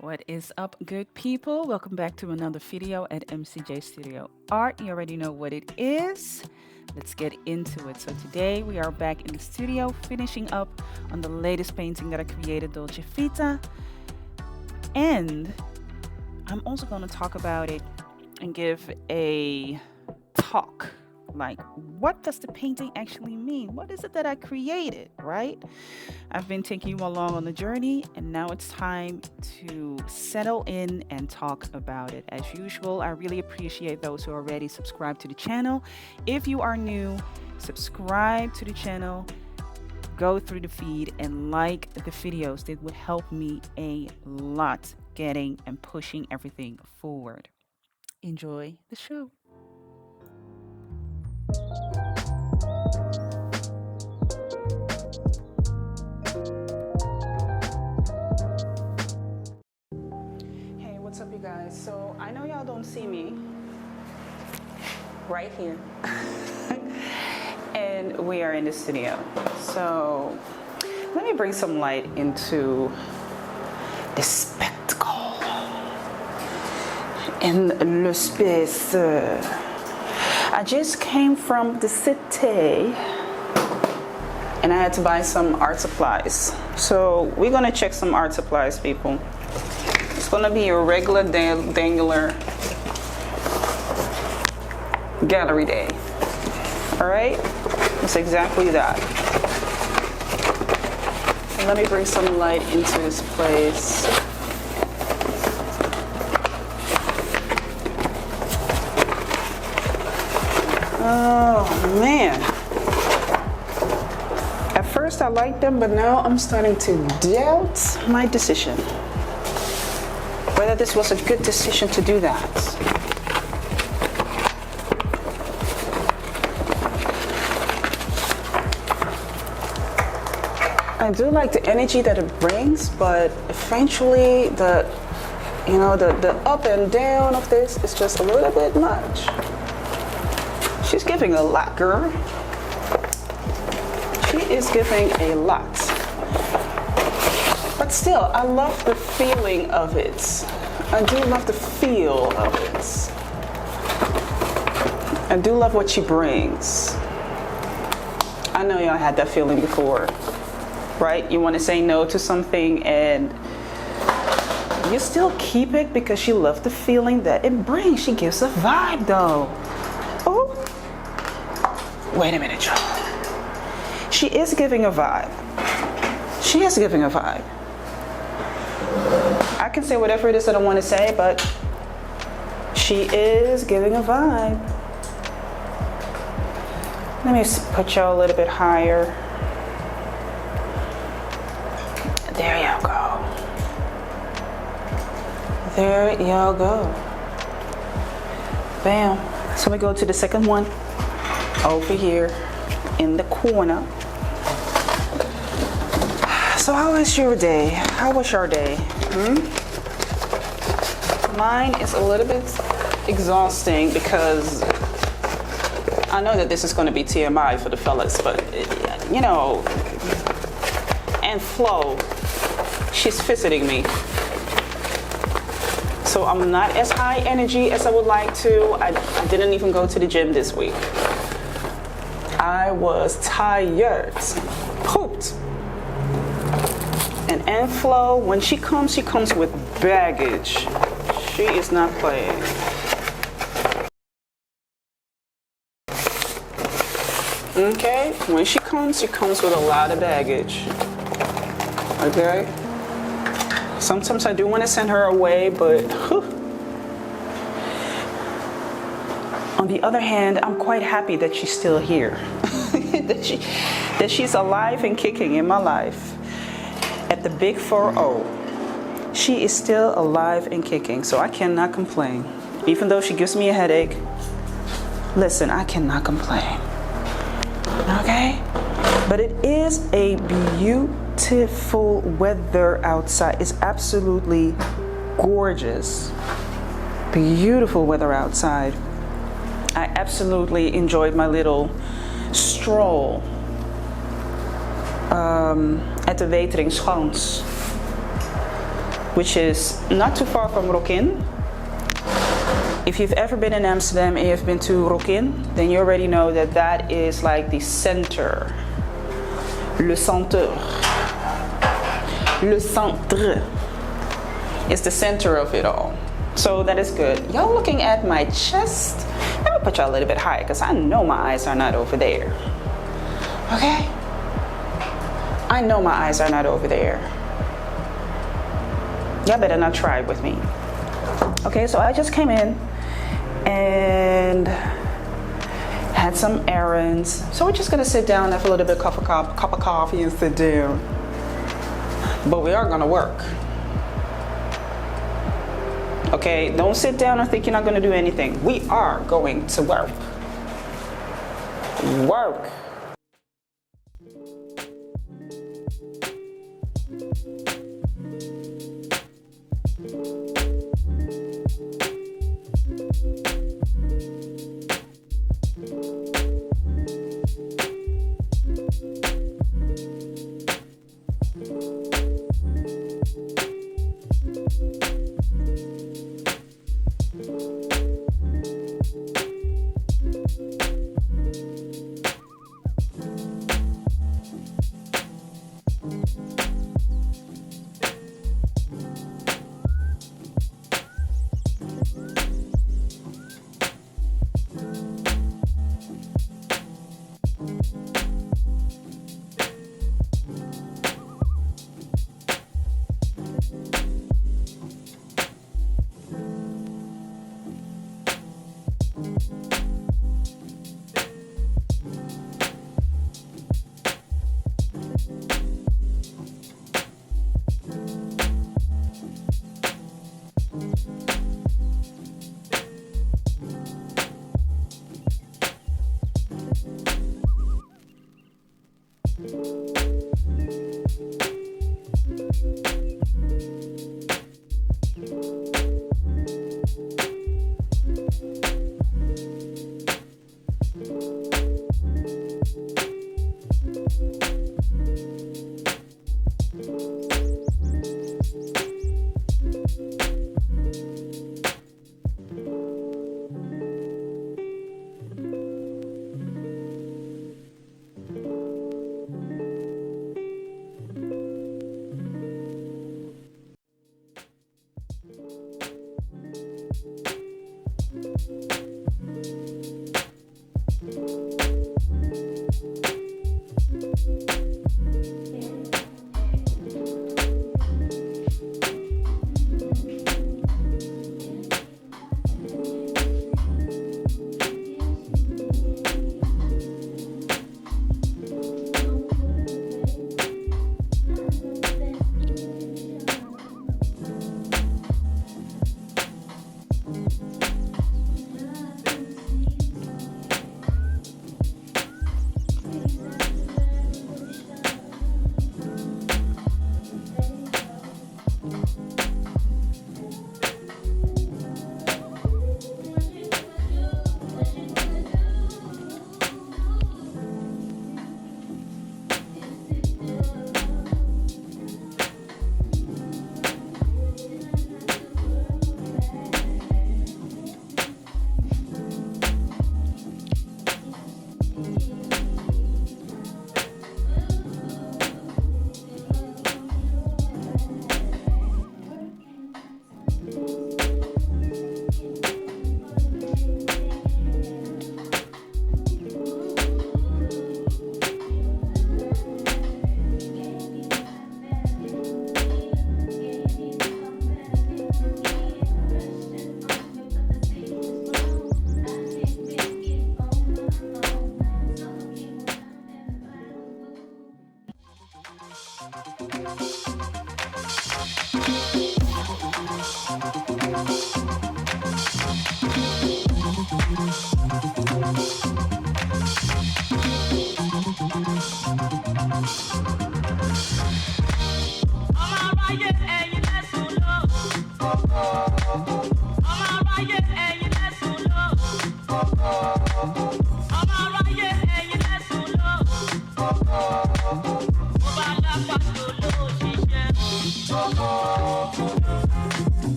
What is up, good people? Welcome back to another video at MCJ Studio Art. You already know what it is. Let's get into it. So today we are back in the studio finishing up on the latest painting that I created, Dolce Vita. And I'm also going to talk about it and give a talk. Like, what does the painting actually mean? What is it that I created, right? I've been taking you along on the journey, and now it's time to settle in and talk about it. As usual, I really appreciate those who already subscribed to the channel. If you are new, subscribe to the channel, go through the feed and like the videos. It would help me a lot getting and pushing everything forward. Enjoy the show. Hey, what's up, you guys? So I know y'all don't see me right here. And we are in the studio. So let me bring some light into the spectacle in le space. I just came from the city and I had to buy some art supplies. So we're gonna check some art supplies, people. It's gonna be a regular dangular gallery day. All right, it's exactly that. And let me bring some light into this place. Oh man. At first I liked them, but now I'm starting to doubt my decision. Whether this was a good decision to do that. I do like the energy that it brings, but eventually the up and down of this is just a little bit much. She's giving a lot, girl. She is giving a lot. But still, I love the feeling of it. I do love the feel of it. I do love what she brings. I know y'all had that feeling before, right? You want to say no to something and you still keep it because you love the feeling that it brings. She gives a vibe though. Oh, wait a minute, y'all. She is giving a vibe. She is giving a vibe. I can say whatever it is that I want to say, but she is giving a vibe. Let me put y'all a little bit higher. There y'all go. There y'all go. Bam. So we go to the second one over here in the corner. So how was your day? How was your day? Mine is a little bit exhausting because I know that this is going to be TMI for the fellas, but you know, and Flo, she's visiting me. So I'm not as high energy as I would like to. I didn't even go to the gym this week. I was tired, pooped. And Aunt Flo, when she comes with baggage. She is not playing. Okay, when she comes with a lot of baggage. Okay? Sometimes I do want to send her away, but on the other hand, I'm quite happy that she's still here. that she's alive and kicking in my life. At the big 4-0. She is still alive and kicking, so I cannot complain. Even though she gives me a headache, listen, I cannot complain. Okay? But it is a beautiful weather outside. It's absolutely gorgeous. Beautiful weather outside. I absolutely enjoyed my little stroll at the Wateringschans. which is not too far from Rokin. If you've ever been in Amsterdam and you've been to Rokin, then you already know that that is like the center. Le centre. Le centre. It's the center of it all. So that is good. Y'all looking at my chest? Let me put y'all a little bit higher because I know my eyes are not over there. Okay? I know my eyes are not over there. Y'all better not try with me. Okay, so I just came in and had some errands. So we're just gonna sit down, have a little bit of cup of coffee and sit down. But we are gonna work. Okay, don't sit down and think you're not gonna do anything. We are going to work. Work.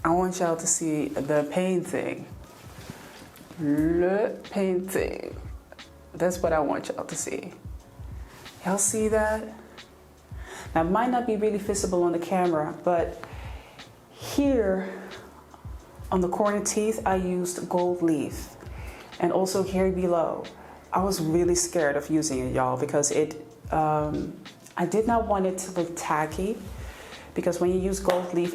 I want y'all to see the painting. Le painting. That's what I want y'all to see. Y'all see that? Now, it might not be really visible on the camera, but here on the corner teeth, I used gold leaf. And also here below, I was really scared of using it, y'all, because I did not want it to look tacky, because when you use gold leaf,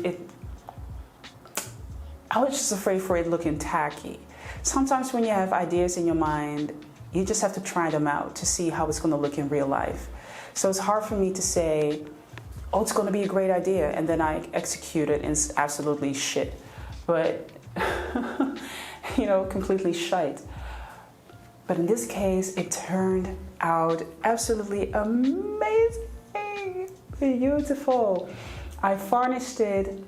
I was just afraid for it looking tacky. Sometimes when you have ideas in your mind You just have to try them out to see how it's going to look in real life. So it's hard for me to say, oh, it's going to be a great idea, and then I execute it and it's absolutely shit. But, completely shite. But in this case, it turned out absolutely amazing, beautiful. I varnished it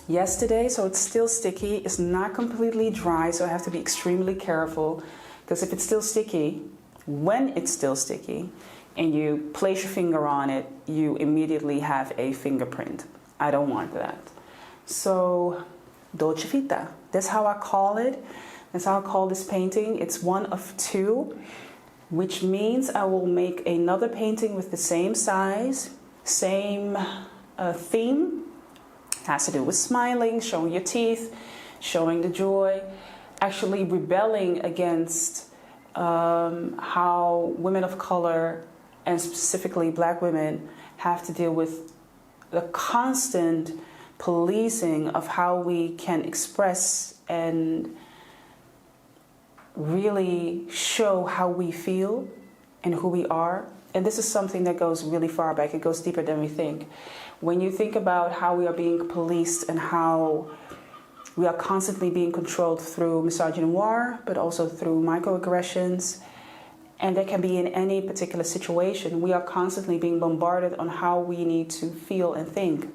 yesterday, so it's still sticky. It's not completely dry, so I have to be extremely careful, because if it's still sticky, when it's still sticky, and you place your finger on it, you immediately have a fingerprint. I don't want that. So, Dolce Vita, that's how I call it. That's how I call this painting. It's one of two, which means I will make another painting with the same size, same theme. It has to do with smiling, showing your teeth, showing the joy, actually rebelling against how women of color, and specifically Black women, have to deal with the constant policing of how we can express and really show how we feel and who we are. And this is something that goes really far back. It goes deeper than we think. When you think about how we are being policed and how we are constantly being controlled through misogynoir, but also through microaggressions, and that can be in any particular situation. We are constantly being bombarded on how we need to feel and think.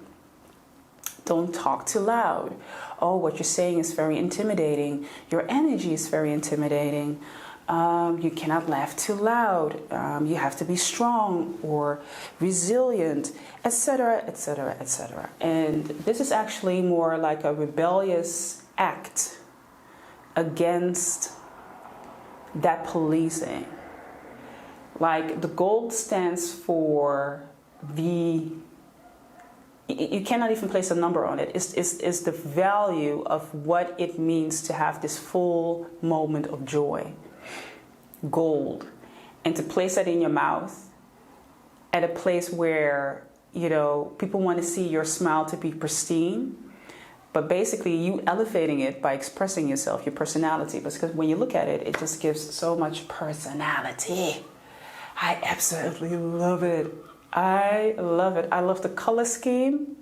Don't talk too loud. Oh, what you're saying is very intimidating. Your energy is very intimidating. You cannot laugh too loud. You have to be strong or resilient, etc., etc., etc. And this is actually more like a rebellious act against that policing. Like the gold stands for you cannot even place a number on it. It's the value of what it means to have this full moment of joy. Gold. And to place that in your mouth at a place where, people want to see your smile to be pristine. But basically you elevating it by expressing yourself, your personality. Because when you look at it, it just gives so much personality. I absolutely love it. I love it. I love the color scheme.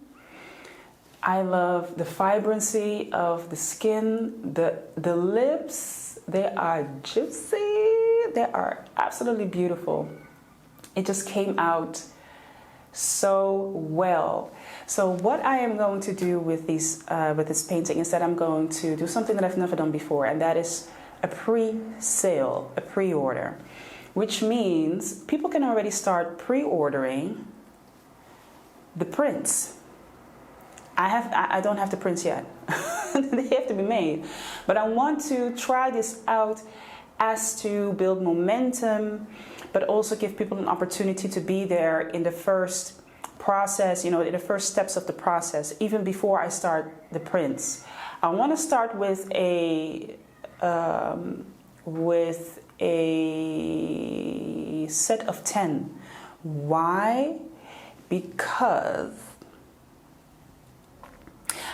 I love the vibrancy of the skin, the lips. They are gypsy. They are absolutely beautiful. It just came out so well. So what I am going to do with this painting is that I'm going to do something that I've never done before, and that is a pre-sale, a pre-order. Which means people can already start pre-ordering the prints. I don't have the prints yet. They have to be made. But I want to try this out as to build momentum, but also give people an opportunity to be there in the first process, in the first steps of the process, even before I start the prints. I want to start with a set of 10. Why? Because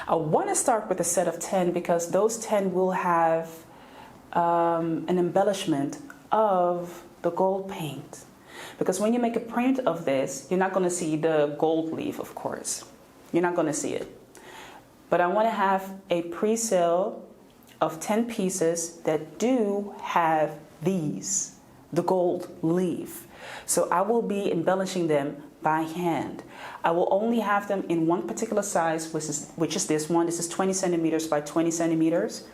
I want to start with a set of 10 because those 10 will have an embellishment of the gold paint. Because when you make a print of this, you're not going to see the gold leaf, of course. You're not going to see it. But I want to have a pre-sale of 10 pieces that do have the gold leaf. So I will be embellishing them by hand. I will only have them in one particular size, which is this one. This is 20 centimeters by 20 centimeters.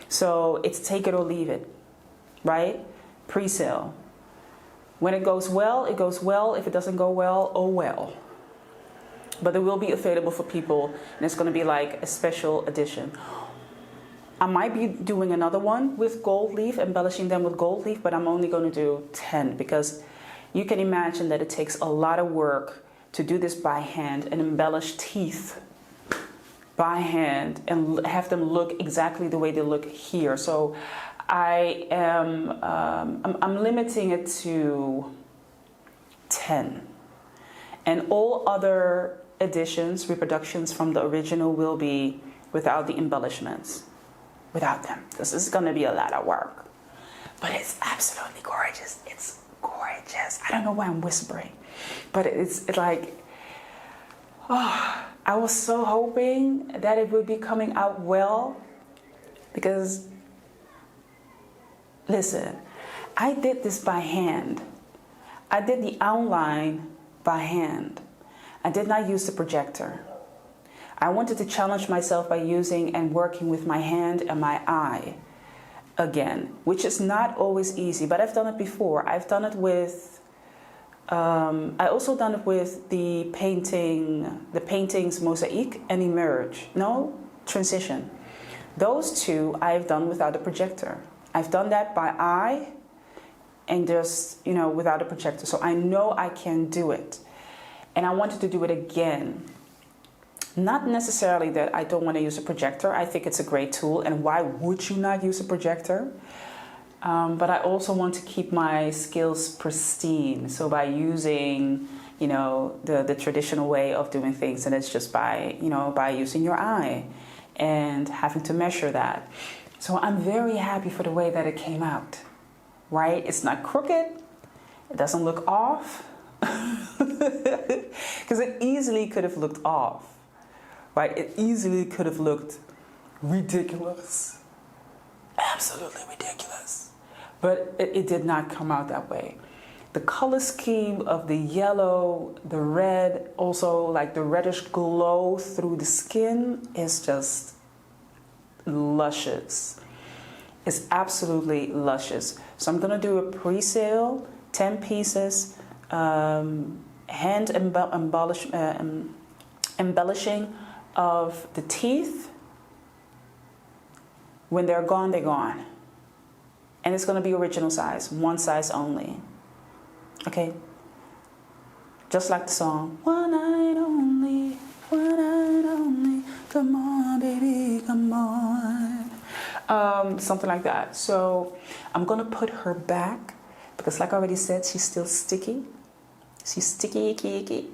So it's take it or leave it, right? Pre-sale. When it goes well, it goes well. If it doesn't go well, oh well. But it will be available for people, and it's going to be like a special edition. I might be doing another one with gold leaf, embellishing them with gold leaf, but I'm only going to do 10 because you can imagine that it takes a lot of work to do this by hand and embellish teeth by hand and have them look exactly the way they look here. So I am I'm limiting it to 10, and all other editions, reproductions from the original will be without the embellishments. Without them. This is going to be a lot of work. but it's absolutely gorgeous. It's gorgeous. I don't know why I'm whispering, but it's like, oh, I was so hoping that it would be coming out well, because listen, I did this by hand. I did the outline by hand. I did not use the projector. I wanted to challenge myself by using and working with my hand and my eye again, which is not always easy, but I've done it before. I've done it with, I also done it with the paintings Mosaic and Emerge. No, Transition. Those two I've done without a projector. I've done that by eye and just, without a projector. So I know I can do it. And I wanted to do it again. Not necessarily that I don't want to use a projector. I think it's a great tool. And why would you not use a projector? But I also want to keep my skills pristine. So by using, the traditional way of doing things, and it's just by using your eye and having to measure that. So I'm very happy for the way that it came out, right? It's not crooked. It doesn't look off. Because it easily could have looked off, right? It easily could have looked ridiculous. Absolutely ridiculous. But it did not come out that way. The color scheme of the yellow, the red, also like the reddish glow through the skin is just luscious. It's absolutely luscious. So I'm gonna do a pre-sale, 10 pieces, hand embellishing of the teeth. When they're gone, they're gone. And it's going to be original size, one size only. Okay? Just like the song, one night only, come on, baby, come on. Something like that. So I'm going to put her back because, like I already said, she's still sticky. She's sticky, icky.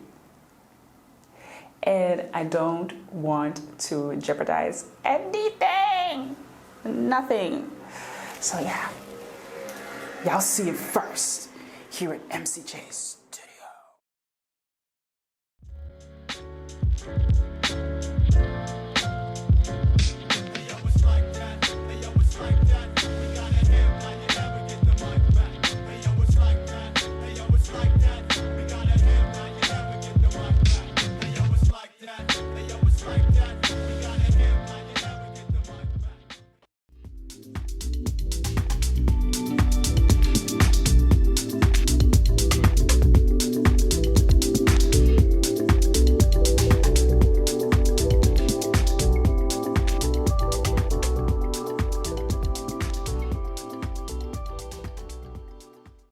And I don't want to jeopardize anything. Nothing. So yeah, y'all see it first here at MCJ's